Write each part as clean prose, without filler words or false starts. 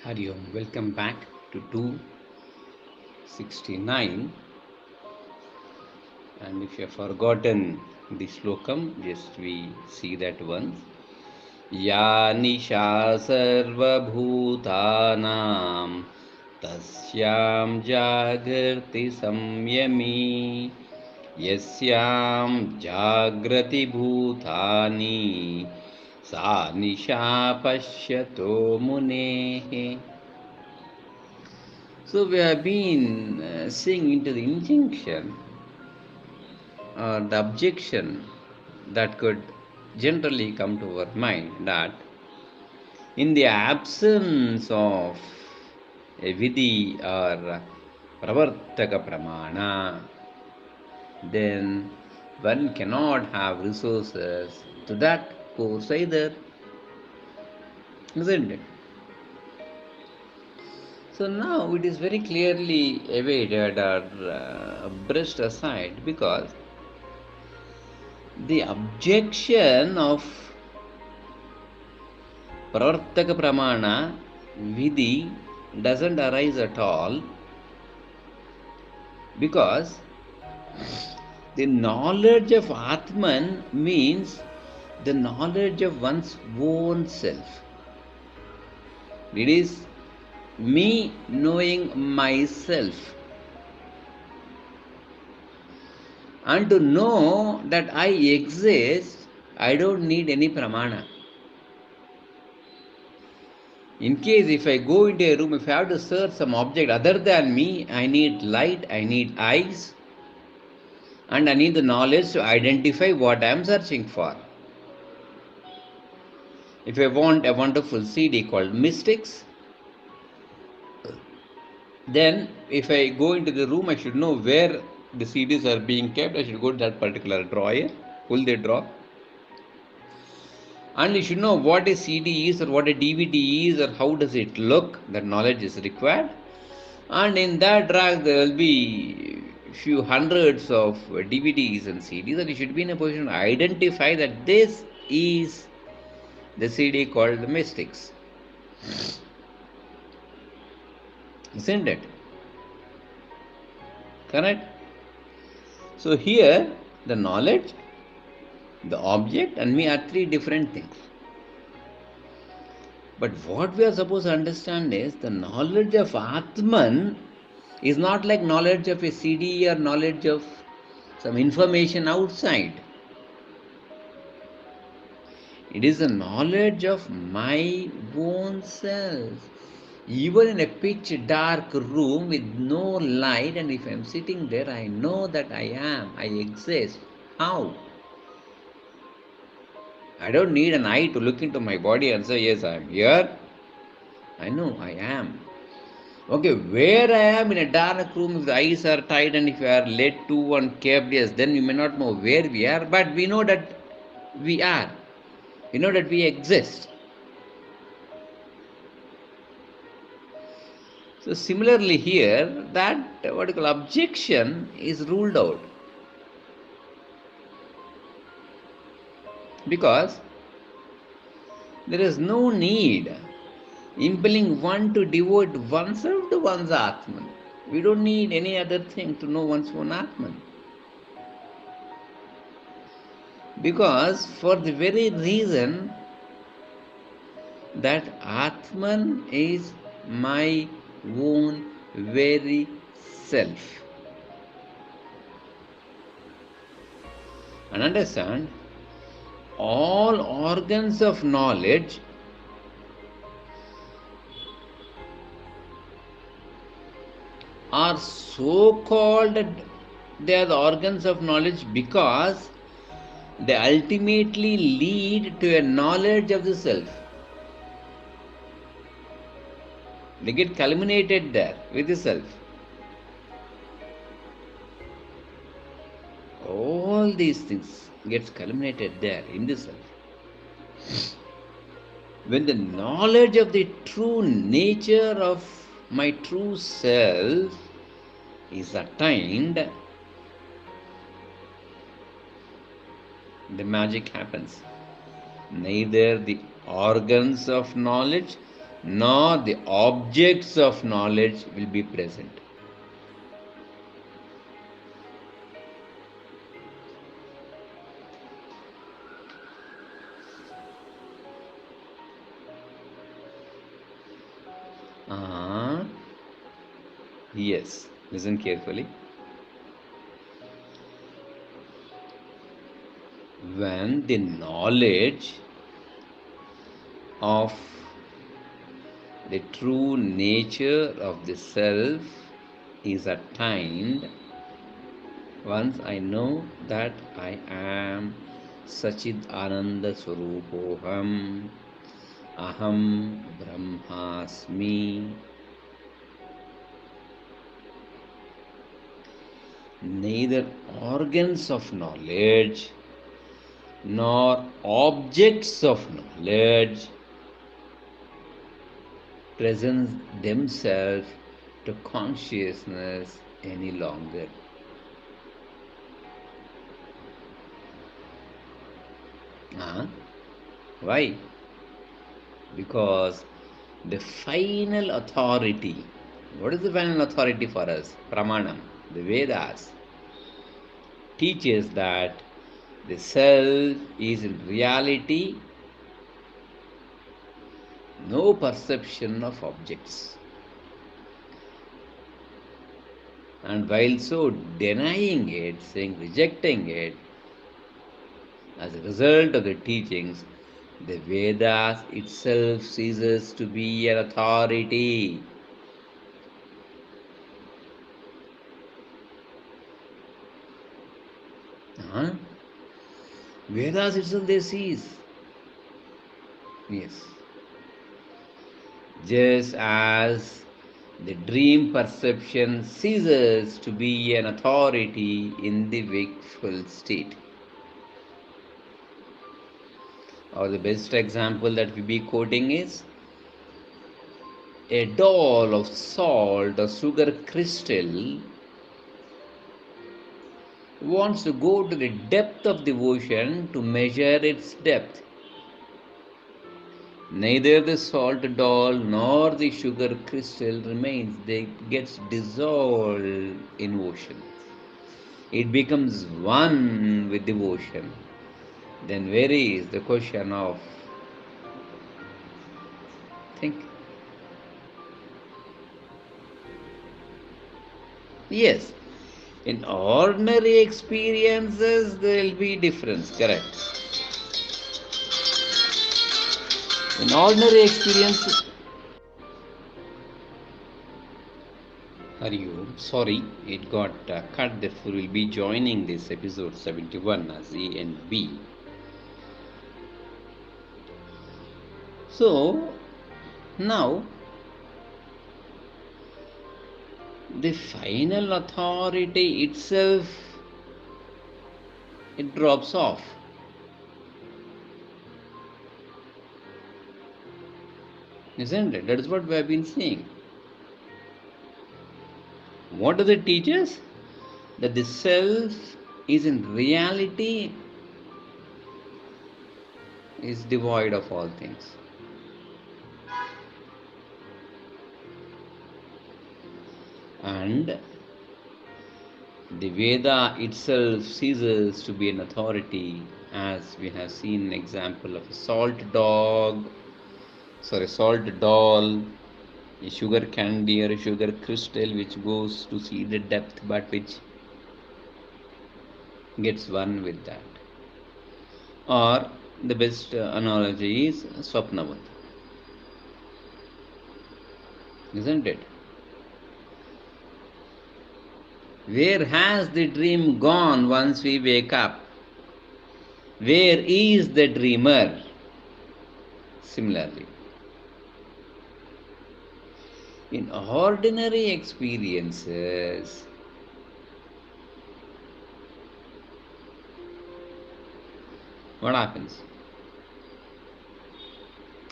Hari Om. Welcome back to 269. And if you have forgotten the slokam, just we see that once. Ya nisha sarvabhutanam tasyam jagrati samyami yasyam jagrati bhutani sa nisha pashyato munehe. So we have been seeing into the injunction or the objection that could generally come to our mind that in the absence of a vidhi or pravartaka pramana, then one cannot have resources to that course either, isn't it? So now it is very clearly evaded or brushed aside because the objection of pravartaka pramana vidhi doesn't arise at all because the knowledge of Atman means the knowledge of one's own self. It is me knowing myself. And to know that I exist, I don't need any pramana. In case if I go into a room, if I have to search some object other than me, I need light, I need eyes, and I need the knowledge to identify what I am searching for. If I want a wonderful CD called Mystics, then if I go into the room, I should know where the CDs are being kept. I should go to that particular drawer, pull the drawer, and you should know what a CD is or what a DVD is or how does it look. That knowledge is required. And in that rack, there will be few hundreds of DVDs and CDs, and you should be in a position to identify that this is the CD called the Mystics. Isn't it? Correct? So here, the knowledge, the object, and me are three different things. But what we are supposed to understand is the knowledge of Atman is not like knowledge of a CD or knowledge of some information outside. It is the knowledge of my own self. Even in a pitch dark room with no light, and if I am sitting there, I know that I am, I exist. How? I don't need an eye to look into my body and say, yes, I am here. I know I am. Okay, where I am in a dark room, if the eyes are tight and if you are led to one kept, yes, then we may not know where we are, but we know that we are. We know that we exist. So similarly here, that what you call objection is ruled out. Because there is no need impelling one to devote oneself to one's Atman. We don't need any other thing to know one's own Atman. Because for the very reason that Atman is my own very self. And understand, all organs of knowledge are so called, they are the organs of knowledge because they ultimately lead to a knowledge of the self. They get culminated there with the self. All these things gets culminated there in the self. When the knowledge of the true nature of my true self is attained, the magic happens. Neither the organs of knowledge nor the objects of knowledge will be present. Ah, yes, listen carefully. When the knowledge of the true nature of the self is attained, once I know that I am Sachid Ananda Swarupoham, Aham Brahmasmi, neither organs of knowledge nor objects of knowledge present themselves to consciousness any longer. Huh? Why? Because the final authority, what is the final authority for us? Pramanam, the Vedas, teaches that the self is in reality no perception of objects. And while so denying it, saying rejecting it, as a result of the teachings, the Vedas itself ceases to be an authority. Huh? Vedas itself they cease. Yes. Just as the dream perception ceases to be an authority in the wakeful state. Or the best example that we be quoting is a doll of salt or sugar crystal wants to go to the depth of the ocean to measure its depth. Neither the salt doll nor the sugar crystal remains. They gets dissolved in ocean. It becomes one with the ocean. Then where is the question of think? Yes, in ordinary experiences there will be difference, correct? In ordinary experience, Hariom, sorry, it got cut. Therefore, we'll be joining this episode 71 as A and B. So, now the final authority itself it drops off, isn't it? That is what we have been saying. What does it teach us? That the self is in reality is devoid of all things. And the Veda itself ceases to be an authority, as we have seen an example of a salt doll, a sugar candy or a sugar crystal which goes to see the depth but which gets one with that. Or the best analogy is Swapnavat, isn't it? Where has the dream gone once we wake up? Where is the dreamer? Similarly, in ordinary experiences, what happens?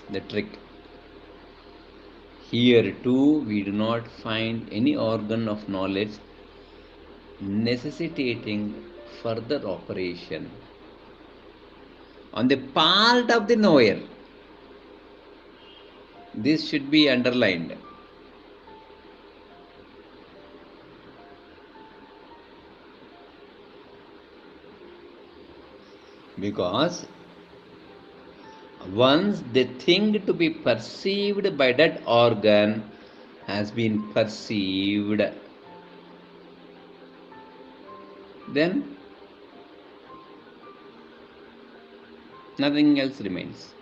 The trick. Here too, we do not find any organ of knowledge necessitating further operation on the part of the knower. This should be underlined because once the thing to be perceived by that organ has been perceived, then nothing else remains.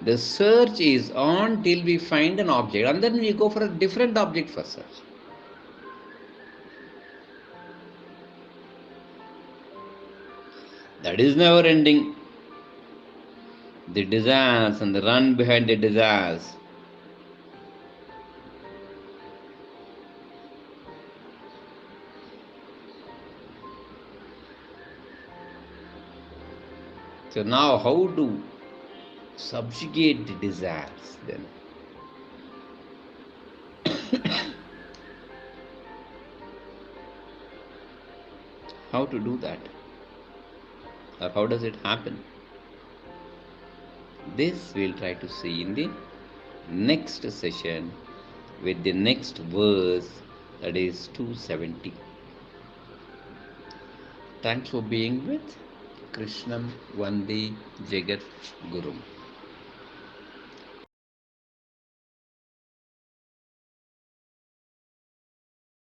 The search is on till we find an object, and then we go for a different object for search. That is never ending. The desires and the run behind the desires. So now how to subjugate the desires then? How to do that? Or how does it happen? This we'll try to see in the next session with the next verse, that is 270. Thanks for being with Krishnam Vande Jagat Gurum.